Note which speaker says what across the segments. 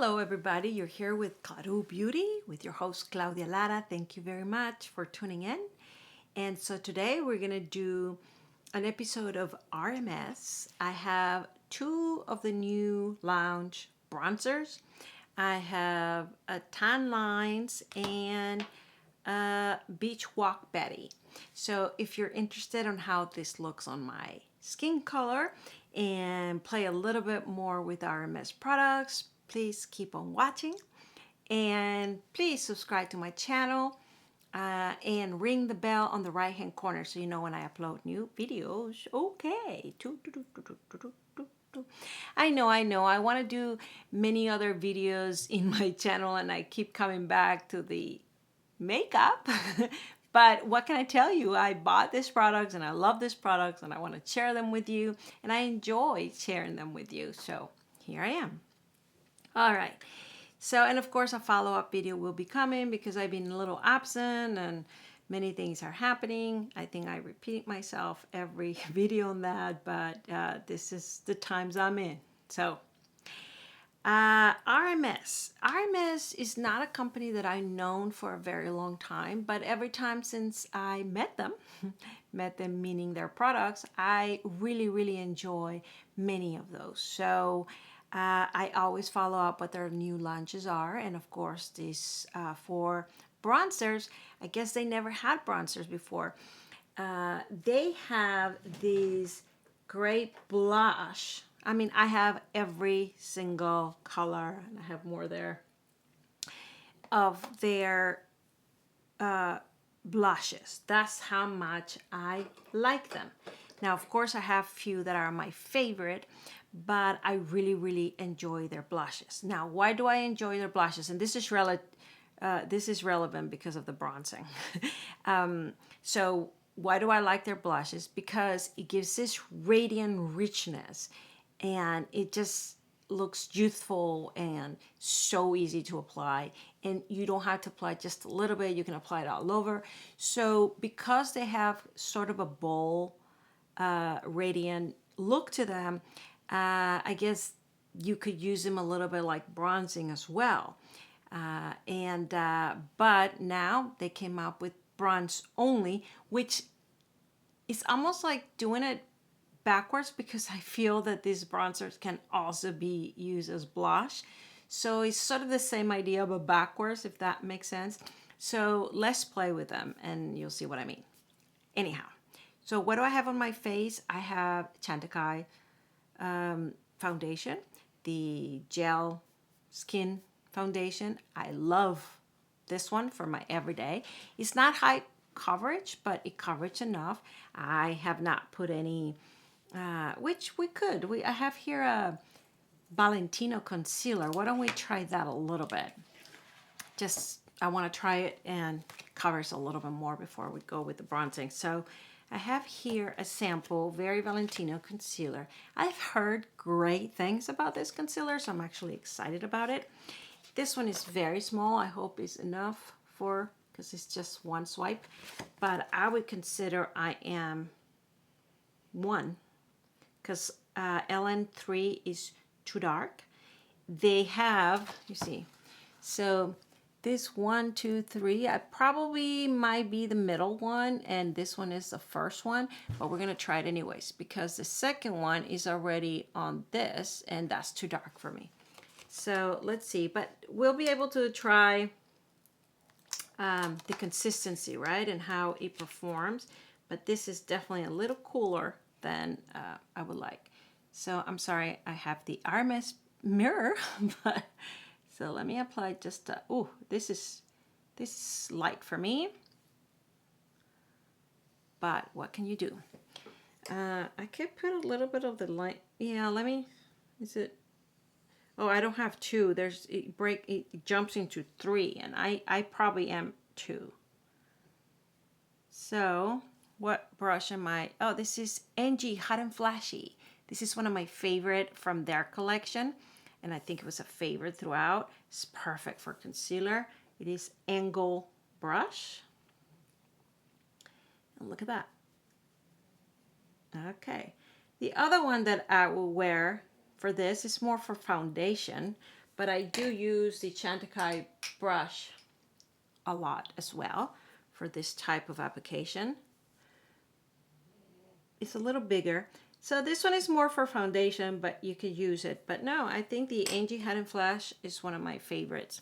Speaker 1: Hello everybody, you're here with Claro Beauty with your host Claudia Lara. Thank you very much for tuning in. And so today we're going to do an episode of RMS. I have two of the new lounge bronzers. I have a tan lines and a Beachwalk Betty. So if you're interested on how this looks on my skin color and play a little bit more with RMS products, please keep on watching and please subscribe to my channel and ring the bell on the right hand corner so you know when I upload new videos. Okay. I know. I want to do many other videos in my channel and I keep coming back to the makeup. But what can I tell you? I bought these products and I love these products and I want to share them with you and I enjoy sharing them with you. So here I am. All right. So, and of course, a follow-up video will be coming because I've been a little absent and many things are happening. I think I repeat myself every video on that, but this is the times I'm in. So, RMS. RMS is not a company that I've known for a very long time, but every time since I met them meaning their products, I really enjoy many of those. So I always follow up what their new launches are. And of course, these for bronzers, I guess they never had bronzers before. They have these great blush. I mean, I have every single color, and I have more there, of their blushes. That's how much I like them. Now, of course, I have few that are my favorite, but I really enjoy their blushes. Now, why do I enjoy their blushes? And this is relevant because of the bronzing. So why do I like their blushes? Because it gives this radiant richness and it just looks youthful and so easy to apply, and you don't have to apply just a little bit, you can apply it all over. So because they have sort of a bold radiant look to them, I guess you could use them a little bit like bronzing as well. But now they came up with bronze only, which is almost like doing it backwards because I feel that these bronzers can also be used as blush. So it's sort of the same idea but backwards, if that makes sense. So let's play with them and you'll see what I mean. Anyhow, so what do I have on my face? I have Chantecaille foundation, the gel skin foundation. I love this one for my everyday. It's not high coverage, but it coverage enough. I have not put any which we could. I have here a Valentino concealer. Why don't we try that a little bit? Just, I want to try it and covers a little bit more before we go with the bronzing. So I have here a sample, very Valentino concealer. I've heard great things about this concealer, so I'm actually excited about it. This one is very small. I hope it's enough for, because it's just one swipe. But I would consider I am one, because LN3 is too dark. They have, you see, so this 1, 2, 3, I probably might be the middle one, and this one is the first one, but we're gonna try it anyways because the second one is already on this, and that's too dark for me. So let's see, but we'll be able to try the consistency, right, and how it performs. But this is definitely a little cooler than I would like. So I'm sorry, I have the RMS mirror, but so let me apply just oh, this is light for me, but what can you do? I could put a little bit of the light. Yeah, let me, is it, oh, I don't have two. There's, it jumps into 3, and I probably am 2. So what brush am I? Oh, this is NG Hot and Flashy. This is one of my favorite from their collection, and I think it was a favorite throughout. It's perfect for concealer. It is Angle brush. And look at that. Okay. The other one that I will wear for this is more for foundation, but I do use the Chantecaille brush a lot as well for this type of application. It's a little bigger. So this one is more for foundation, but you could use it. But no, I think the Angie Hidden Flash is one of my favorites.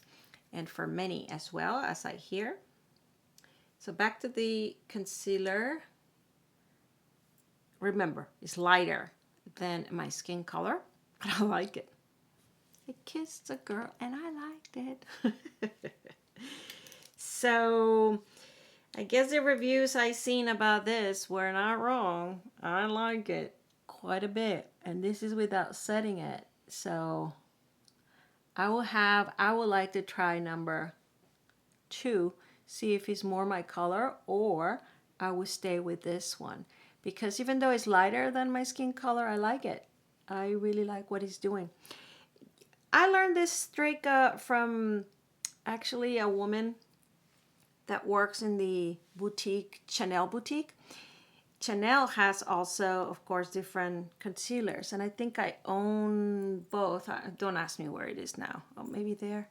Speaker 1: And for many as well, as I hear. So back to the concealer. Remember, it's lighter than my skin color, but I like it. I kissed a girl and I liked it. So I guess the reviews I seen about this were not wrong. I like it quite a bit, and this is without setting it. So I would like to try number 2, see if it's more my color, or I will stay with this one, because even though it's lighter than my skin color, I like it. I really like what it's doing. I learned this trick from actually a woman that works in the boutique, Chanel boutique. Chanel has also, of course, different concealers, and I think I own both. Don't ask me where it is now. Oh, maybe there.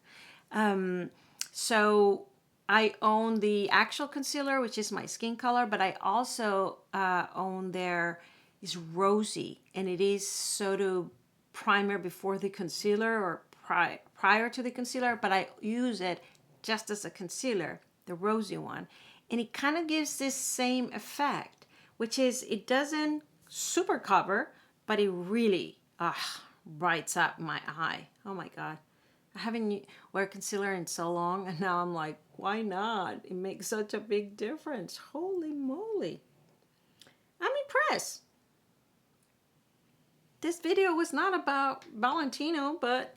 Speaker 1: So I own the actual concealer, which is my skin color, but I also own their is rosy, and it is sort of primer before the concealer or prior to the concealer, but I use it just as a concealer, the rosy one, and it kind of gives this same effect, which is it doesn't super cover, but it really brights up my eye. Oh my God. I haven't wear concealer in so long, and now I'm like, why not? It makes such a big difference. Holy moly. I'm impressed. This video was not about Valentino, but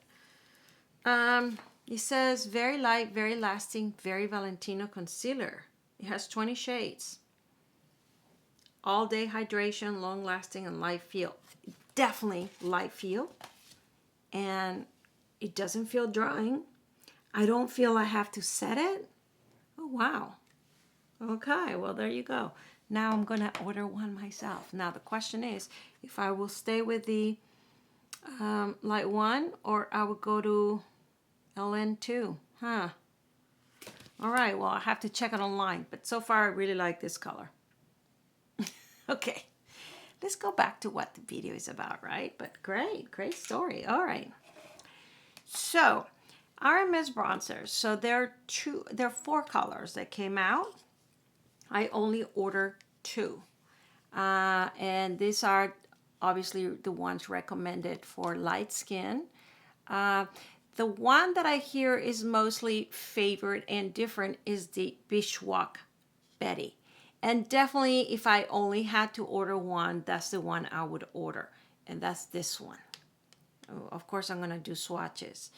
Speaker 1: it says very light, very lasting, very Valentino concealer. It has 20 shades. All day hydration, long lasting, and light feel. Definitely light feel. And it doesn't feel drying. I don't feel I have to set it. Oh, wow. Okay, well, there you go. Now I'm going to order one myself. Now the question is if I will stay with the light one, or I will go to LN2. All right, well, I have to check it online. But so far, I really like this color. Okay, let's go back to what the video is about, right? But great story. All right. So, RMS bronzers. So there are 4 colors that came out. I only ordered 2. And these are obviously the ones recommended for light skin. The one that I hear is mostly favored and different is the Beachwalk Betty. And definitely, if I only had to order one, that's the one I would order. And that's this one. Oh, of course, I'm going to do swatches.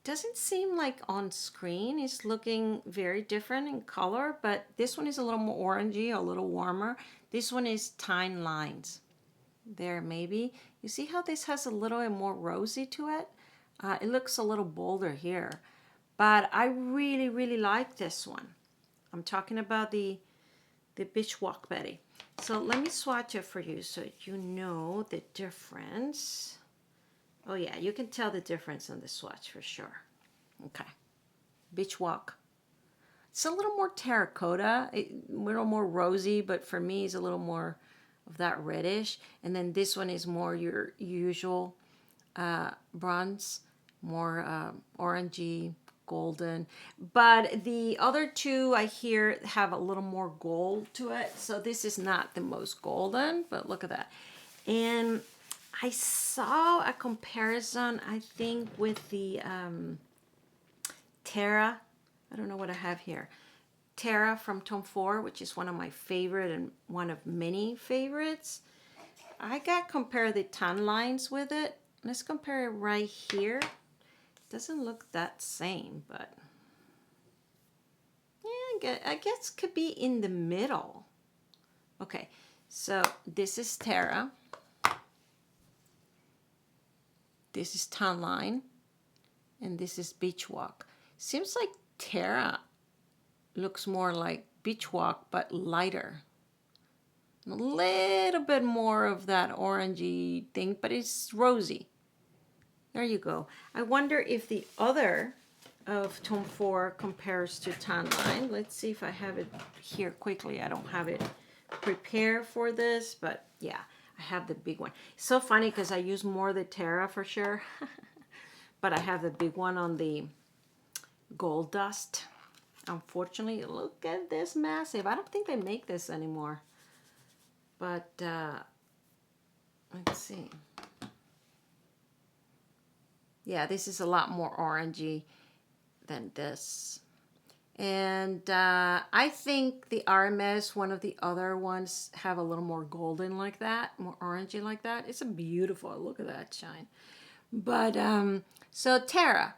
Speaker 1: Doesn't seem like on screen it's looking very different in color, but this one is a little more orangey, a little warmer. This one is Tan Lines. There, maybe. You see how this has a little bit more rosy to it? It looks a little bolder here. But I really like this one. I'm talking about the Beachwalk Betty. So let me swatch it for you so you know the difference. Oh yeah, you can tell the difference on the swatch for sure. Okay, Beachwalk. It's a little more terracotta, a little more rosy, but for me it's a little more of that reddish. And then this one is more your usual bronze, more orangey, golden. But the other 2 I hear have a little more gold to it. So this is not the most golden, but look at that. And I saw a comparison, I think, with the Terra. I don't know what I have here. Terra from Tom Ford, which is one of my favorite and one of many favorites. I got compare the tan lines with it. Let's compare it right here. Doesn't look that same, but yeah, I guess could be in the middle. Okay, so this is Terra. This is Tan Line, and this is Beachwalk. Seems like Terra looks more like Beachwalk, but lighter. A little bit more of that orangey thing, but it's rosy. There you go. I wonder if the other of Tom Ford compares to Tan Line. Let's see if I have it here quickly. I don't have it prepared for this, but yeah, I have the big one. It's so funny because I use more the Terra for sure, but I have the big one on the Gold Dust. Unfortunately, look at this massive. I don't think they make this anymore, but let's see. Yeah, this is a lot more orangey than this. And I think the RMS, one of the other ones, have a little more golden like that, more orangey like that. It's a beautiful, look at that shine. But, so Terra,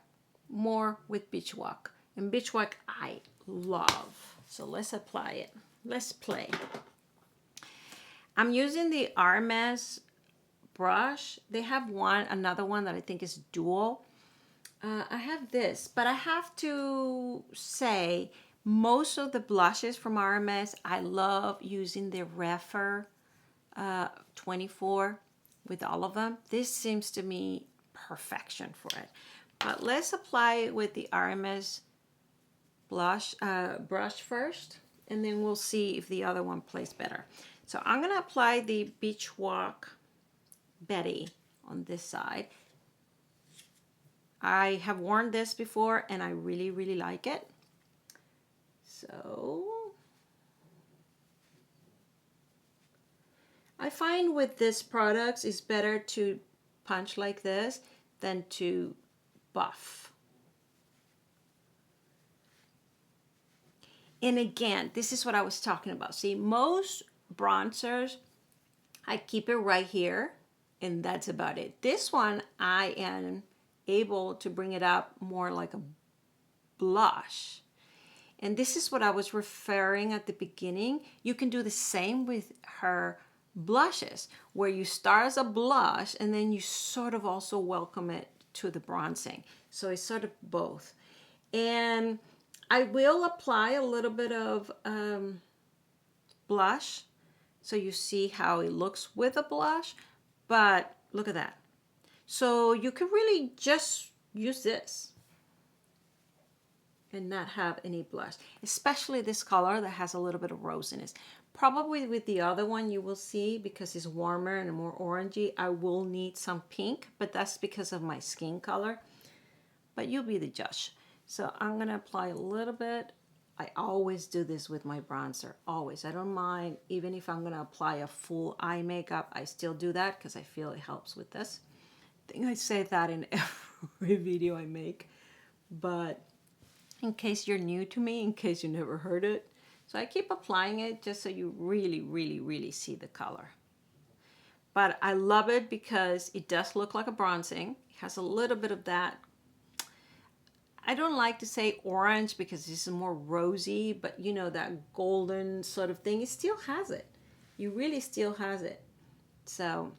Speaker 1: more with Beachwalk. And Beachwalk I love. So let's apply it. Let's play. I'm using the RMS brush. They have another one that I think is dual. I have this, but I have to say most of the blushes from RMS, I love using the Refer 24 with all of them. This seems to me perfection for it. But let's apply it with the RMS brush first, and then we'll see if the other one plays better. So I'm going to apply the Beachwalk Betty on this side. I have worn this before and I really, really like it. So I find with this products it's better to punch like this than to buff. And again, this is what I was talking about. See, most bronzers, I keep it right here and that's about it. This one, I am able to bring it up more like a blush. And this is what I was referring at the beginning. You can do the same with her blushes, where you start as a blush and then you sort of also welcome it to the bronzing. So it's sort of both. And I will apply a little bit of blush so you see how it looks with a blush, but look at that. So you can really just use this and not have any blush, especially this color that has a little bit of rosiness. Probably with the other one you will see, because it's warmer and more orangey, I will need some pink, but that's because of my skin color. But you'll be the judge. So I'm gonna apply a little bit. I always do this with my bronzer, always. I don't mind, even if I'm gonna apply a full eye makeup, I still do that because I feel it helps with this. I think I say that in every video I make, but in case you're new to me, in case you never heard it. So I keep applying it just so you really, really, really see the color. But I love it because it does look like a bronzing. It has a little bit of that. I don't like to say orange because this is more rosy, but you know, that golden sort of thing, it still has it. You really still has it. So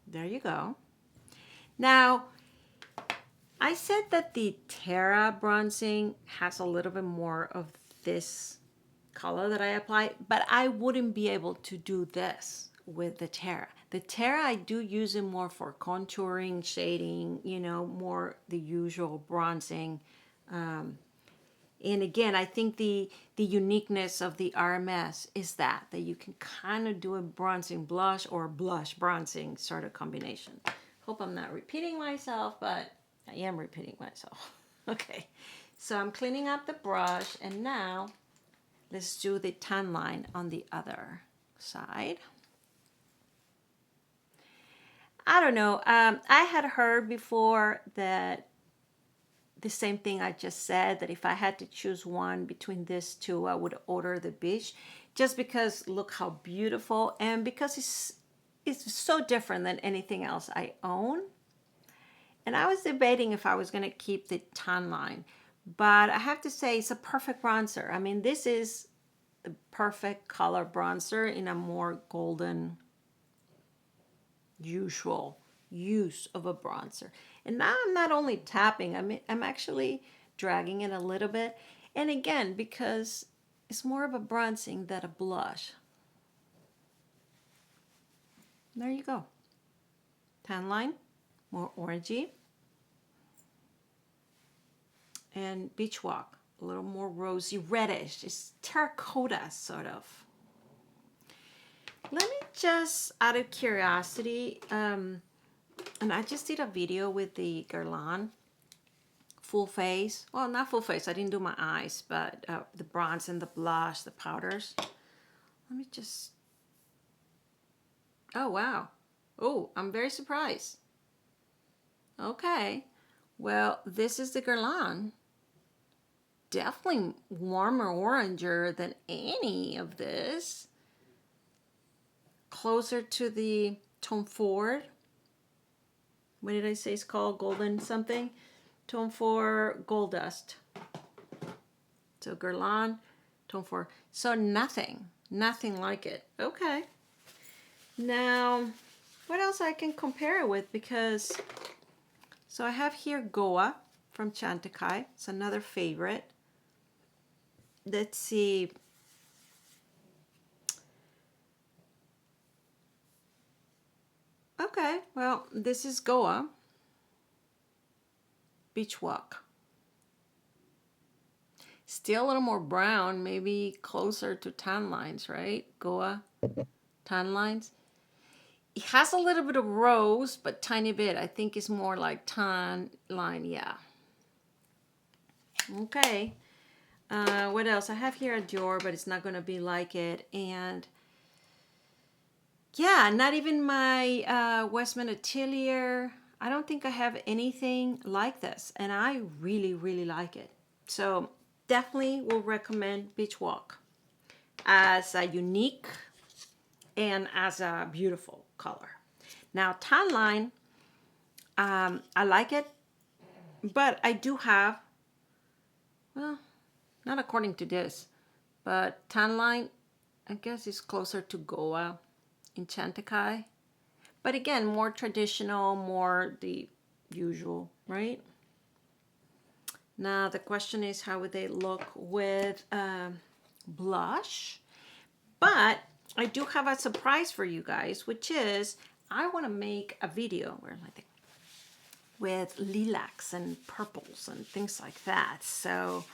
Speaker 1: there you go. Now, I said that the Terra bronzing has a little bit more of this color that I apply, but I wouldn't be able to do this with the Terra. The Terra, I do use it more for contouring, shading, you know, more the usual bronzing. And again, I think the uniqueness of the RMS is that you can kind of do a bronzing blush or blush bronzing sort of combination. Hope I'm not repeating myself, but I am repeating myself. Okay, so I'm cleaning up the brush, and now let's do the tan line on the other side. I don't know, I had heard before that the same thing I just said, that if I had to choose one between these two, I would order the Beach, just because look how beautiful, and because it's so different than anything else I own. And I was debating if I was going to keep the tan line, but I have to say it's a perfect bronzer. I mean, this is the perfect color bronzer in a more golden, usual use of a bronzer. And now I'm not only tapping, I'm actually dragging it a little bit. And again, because it's more of a bronzing than a blush. There you go. Tan line, more orangey, and Beachwalk, a little more rosy reddish. It's terracotta sort of. Let me just, out of curiosity, and I just did a video with the Guerlain full face. Well, not full face. I didn't do my eyes, but the bronze and the blush, the powders. Let me just, oh, wow. Oh, I'm very surprised. Okay. Well, this is the Guerlain. Definitely warmer oranger than any of this. Closer to the Tom Ford. What did I say it's called? Golden something? Tom Ford Gold Dust. So Guerlain, Tom Ford. So nothing like it. Okay. Now, what else I can compare it with? Because, so I have here Goa from Chantecaille. It's another favorite. Let's see. Okay, well, this is Goa. Beachwalk. Still a little more brown, maybe closer to tan lines, right? Goa, tan lines. It has a little bit of rose, but tiny bit. I think it's more like tan line, yeah. Okay. What else? I have here a Dior, but it's not going to be like it. And yeah, not even my Westman Atelier. I don't think I have anything like this. And I really, really like it. So definitely will recommend Beachwalk as a unique and as a beautiful color. Now, tan line, I like it, but I do have, well, not according to this, but tan line, I guess it's closer to Goa in Chantecaille. But again, more traditional, more the usual, right? Now the question is, how would they look with blush? But I do have a surprise for you guys, which is I want to make a video where with lilacs and purples and things like that. So,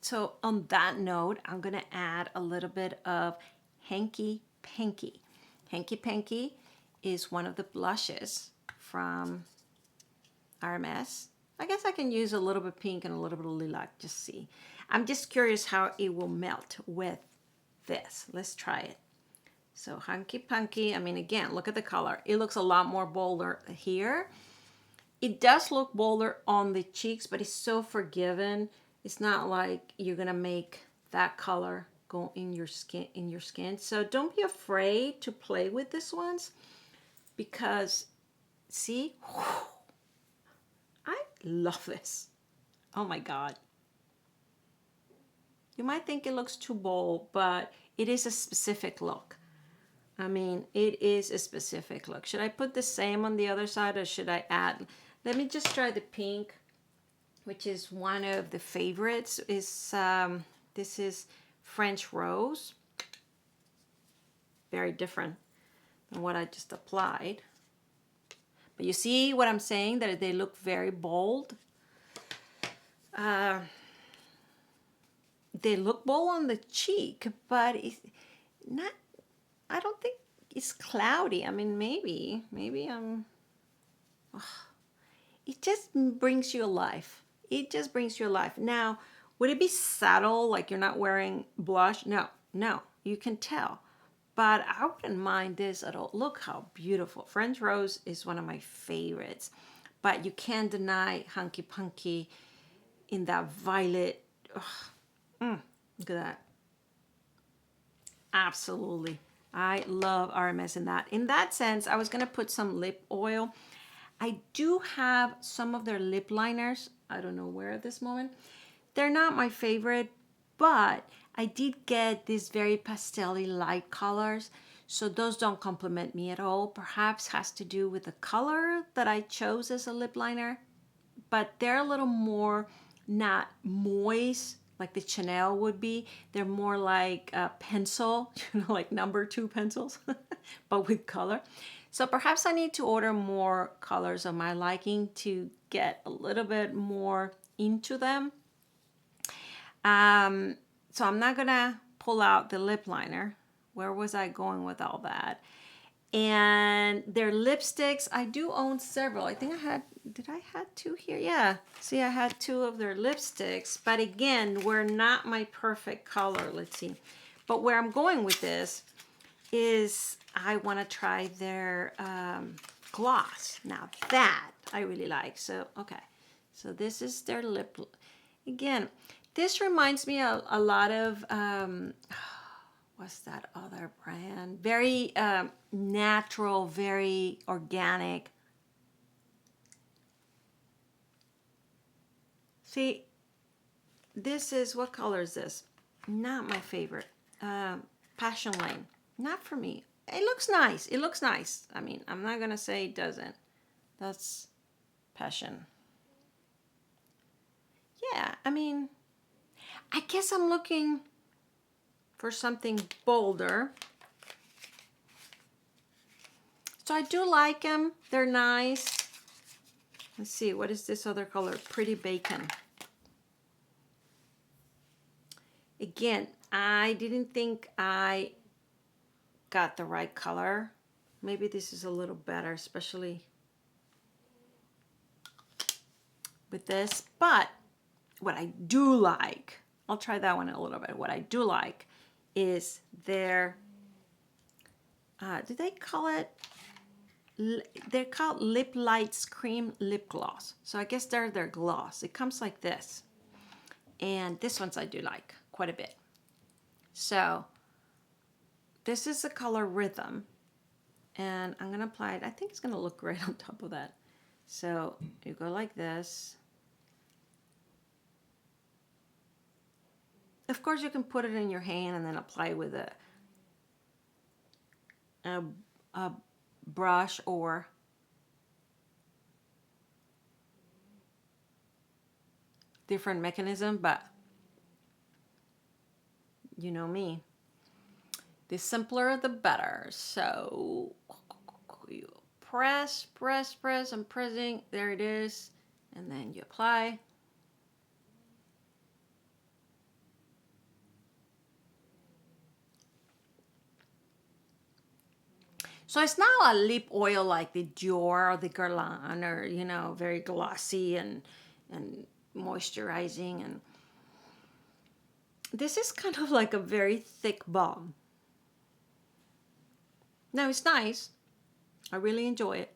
Speaker 1: so on that note, I'm going to add a little bit of Hanky Panky. Hanky Panky is one of the blushes from RMS. I guess I can use a little bit pink and a little bit of lilac, just see. I'm just curious how it will melt with this. Let's try it. So Hanky Panky, I mean, again, look at the color. It looks a lot more bolder here. It does look bolder on the cheeks, but it's so forgiving. It's not like you're gonna make that color go in your skin. So don't be afraid to play with these ones, because see, I love this. Oh my God. You might think it looks too bold, but it is a specific look. I mean, it is a specific look. Should I put the same on the other side, or should I add? Let me just try the pink, which is one of the favorites. This is French Rose. Very different than what I just applied. But you see what I'm saying, that they look very bold. They look bold on the cheek, but it's not, I don't think it's cloudy. I mean, maybe I'm, it just brings you alive. It just brings you alive. Now, would it be subtle, like you're not wearing blush? No, you can tell. But I wouldn't mind this at all. Look how beautiful. French Rose is one of my favorites. But you can't deny Hanky Panky in that violet. Look at that. Absolutely. I love RMS in that. In that sense, I was going to put some lip oil. I do have some of their lip liners. I don't know where at this moment. They're not my favorite, but I did get these very pastel-y light colors. So those don't compliment me at all. Perhaps has to do with the color that I chose as a lip liner. But they're a little more not moist like the Chanel would be. They're more like a pencil, like number 2 pencils, but with color. So perhaps I need to order more colors of my liking to get a little bit more into them. So I'm not gonna pull out the lip liner. Where was I going with all that? And their lipsticks, I do own several. I think I had, did I have two here? Yeah, see, I had two of their lipsticks, but again, were not my perfect color. Let's see. But where I'm going with this is I want to try their gloss. Now that I really like. So, okay. So this is their lip. Again, this reminds me a lot of, what's that other brand? Very natural, very organic. See, this is, what color is this? Not my favorite. Passion Lane. Not for me. It looks nice. It looks nice. I mean, I'm not going to say it doesn't. That's Passion. Yeah, I mean, I guess I'm looking for something bolder. So I do like them. They're nice. Let's see, what is this other color? Pretty Bacon. Again, I didn't think I got the right color. Maybe this is a little better, especially with this. But what I do like, I'll try that one a little bit. What I do like is their, do they call it? They're called Liplights Cream Lip Gloss. So I guess they're their gloss. It comes like this. And this one's I do like quite a bit. So this is the color Rhythm. And I'm going to apply it. I think it's going to look great on top of that. So you go like this. Of course, you can put it in your hand and then apply with a brush or different mechanism, but you know me. The simpler, the better. So you press, press, press. I'm pressing. There it is. And then you apply. So it's not a lip oil like the Dior or the Guerlain or, you know, very glossy and moisturizing. And this is kind of like a very thick balm. Now it's nice. I really enjoy it.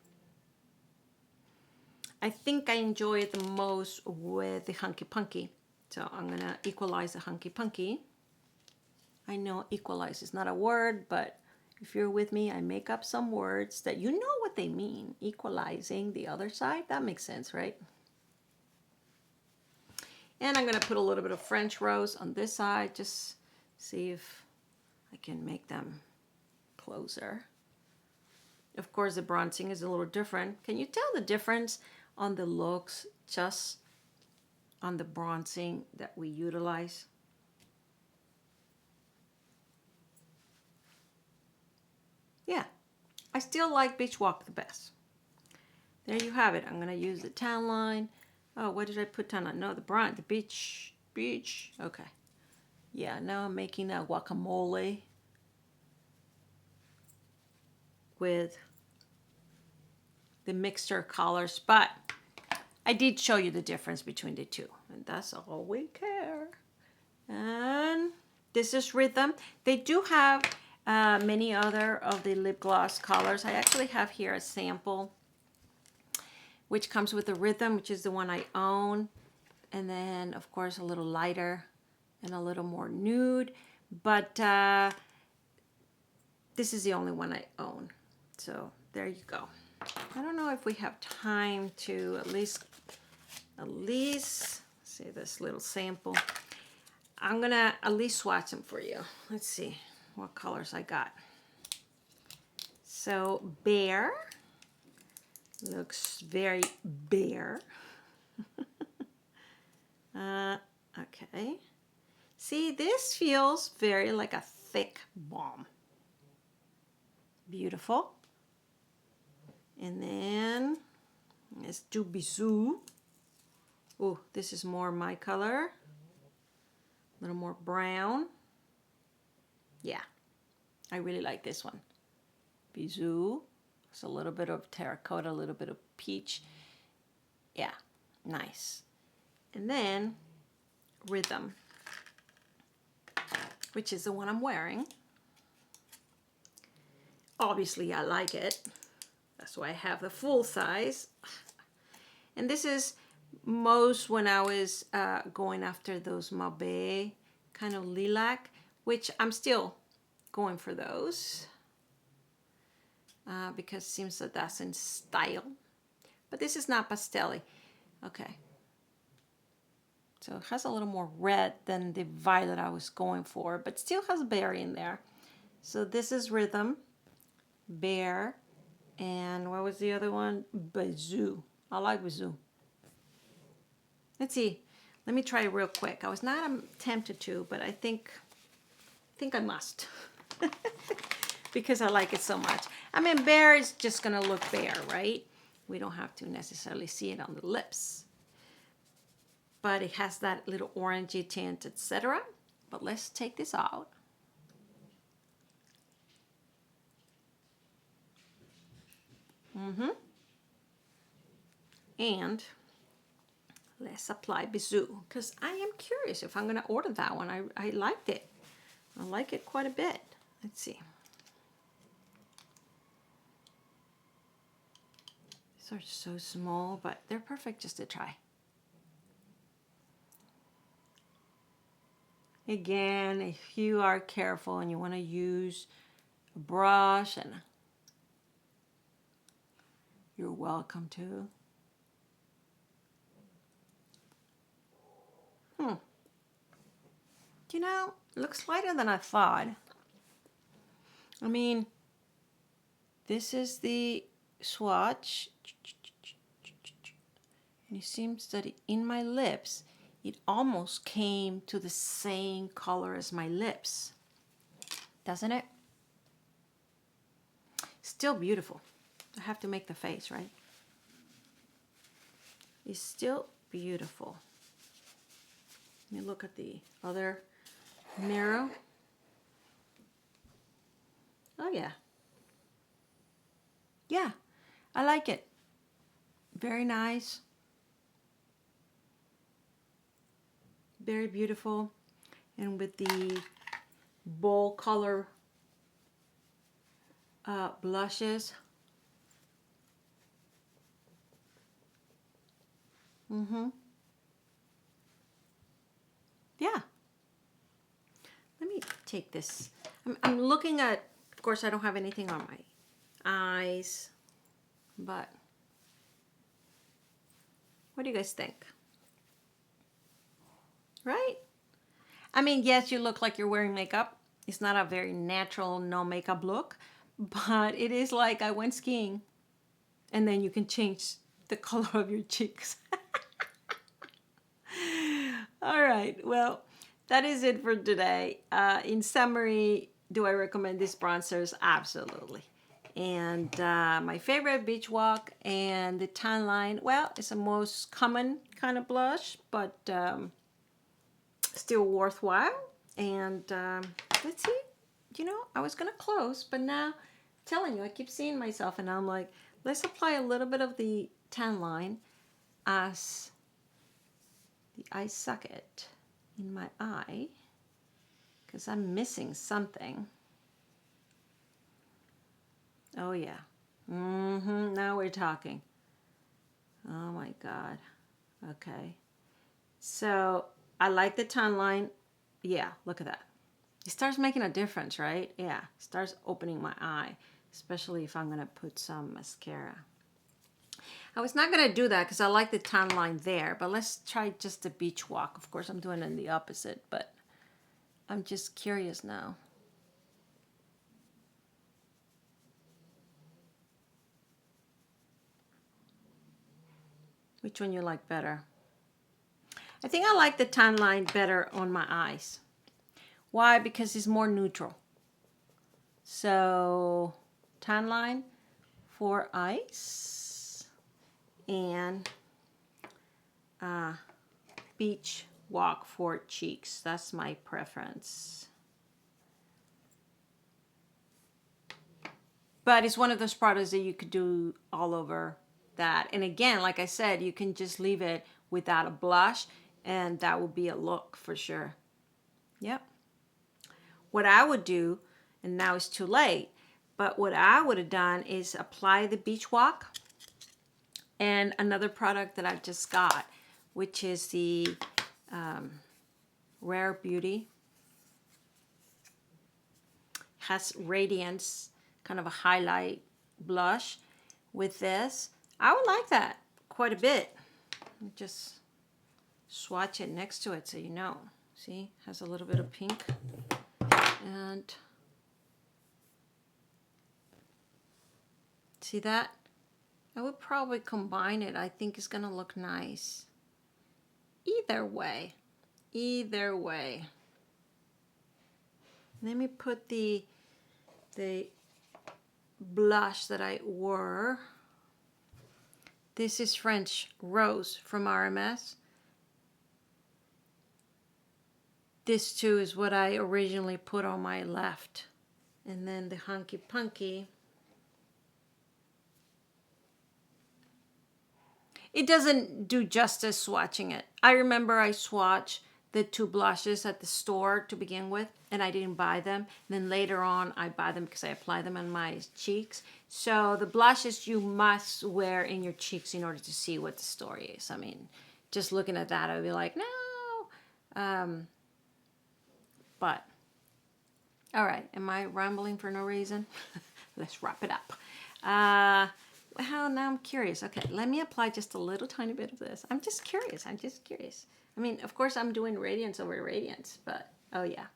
Speaker 1: I think I enjoy it the most with the Hunky Punky. So I'm going to equalize the Hunky Punky. I know equalize is not a word, but if you're with me, I make up some words that you know what they mean. Equalizing the other side, that makes sense, right? And I'm going to put a little bit of French rose on this side, just see if I can make them closer. Of course, the bronzing is a little different. Can you tell the difference on the looks just on the bronzing that we utilize? Yeah, I still like Beachwalk the best. There you have it. I'm going to use the tan line. Oh, what did I put tan line? No, the beach. Okay. Yeah, now I'm making a guacamole with the mixture colors, but I did show you the difference between the two, and that's all we care. And this is Rhythm. They do have many other of the lip gloss colors. I actually have here a sample which comes with the Rhythm, which is the one I own, and then of course a little lighter and a little more nude, but this is the only one I own. So there you go. I don't know if we have time to at least see this little sample. I'm gonna at least swatch them for you. Let's see what colors I got. So Bear looks very bare. Okay. See, this feels very like a thick balm. Beautiful. And then let's do Bisou. Oh, this is more my color. A little more brown. Yeah, I really like this one. Bisou. It's a little bit of terracotta, a little bit of peach. Yeah, nice. And then Rhythm, which is the one I'm wearing. Obviously, I like it. That's why I have the full size. And this is most when I was going after those Mauvais kind of lilac, which I'm still going for those because it seems that that's in style. But this is not pastel-y. Okay. So it has a little more red than the violet I was going for, but still has berry in there. So this is Rhythm, Bear, and what was the other one? Bisou. I like Bisou. Let's see. Let me try it real quick. I was not tempted to, but I think I must. Because I like it so much. I mean, Bear is just going to look bare, right? We don't have to necessarily see it on the lips. But it has that little orangey tint, etc. But let's take this out. And let's apply Bisou, because I am curious if I'm going to order that one. I liked it. I like it quite a bit. Let's see. These are so small, but they're perfect just to try. Again, if you are careful and you want to use a brush, and you're welcome to. You know, it looks lighter than I thought. I mean, this is the swatch. And it seems that in my lips, it almost came to the same color as my lips. Doesn't it? Still beautiful. I have to make the face, right? It's still beautiful. Let me look at the other mirror. Oh yeah. Yeah, I like it. Very nice. Very beautiful. And with the bold color blushes. Yeah. Let me take this. I'm looking at, of course, I don't have anything on my eyes, but what do you guys think? Right? I mean, yes, you look like you're wearing makeup. It's not a very natural, no makeup look, but it is like I went skiing and then you can change the color of your cheeks. All right, well, that is it for today. In summary, do I recommend these bronzers? Absolutely. And my favorite, Beachwalk, and the Tan Line, well, it's the most common kind of blush, but still worthwhile. And let's see, you know, I was going to close, but now, I'm telling you, I keep seeing myself, and I'm like, let's apply a little bit of the Tan Line as the eye socket in my eye, because I'm missing something. Oh yeah. Now we're talking. Oh my God. Okay. So I like the Tan Line. Yeah, look at that. It starts making a difference, right? Yeah, it starts opening my eye, especially if I'm gonna put some mascara. I was not gonna do that because I like the Tan Line there, but let's try just the Beachwalk. Of course, I'm doing it in the opposite, but I'm just curious now. Which one you like better? I think I like the Tan Line better on my eyes. Why? Because it's more neutral. So Tan Line for eyes and Beachwalk for cheeks. That's my preference. But it's one of those products that you could do all over that. And again, like I said, you can just leave it without a blush and that will be a look for sure. Yep. What I would do, and now it's too late, but what I would have done is apply the Beachwalk and another product that I just got, which is the Rare Beauty. Has radiance, kind of a highlight blush with this. I would like that quite a bit. Just swatch it next to it so you know. See, has a little bit of pink. And see that? I would probably combine it. I think it's gonna look nice. Either way. Either way. Let me put the blush that I wore. This is French Rose from RMS. This too is what I originally put on my left. And then the Hunky Punky. It doesn't do justice swatching it. I remember I swatched the two blushes at the store to begin with, and I didn't buy them. And then later on, I buy them because I apply them on my cheeks. So the blushes you must wear in your cheeks in order to see what the story is. I mean, just looking at that, I would be like, no. But, all right, am I rambling for no reason? Let's wrap it up. Well, now I'm curious. Okay, let me apply just a little tiny bit of this. I'm just curious. I mean, of course, I'm doing radiance over radiance, but, oh, yeah.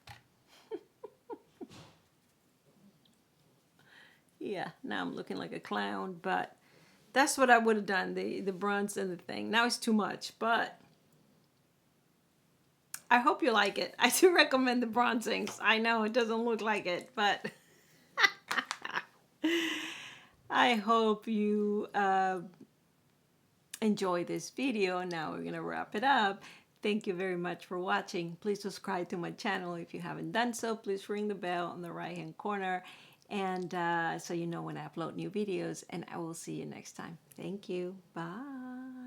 Speaker 1: Yeah, now I'm looking like a clown, but that's what I would have done, the bronze and the thing. Now it's too much, but I hope you like it. I do recommend the bronzings. I know it doesn't look like it, but I hope you enjoy this video. Now we're going to wrap it up. Thank you very much for watching. Please subscribe to my channel if you haven't done so. Please ring the bell on the right hand corner and so you know when I upload new videos, and I will see you next time. Thank you. Bye.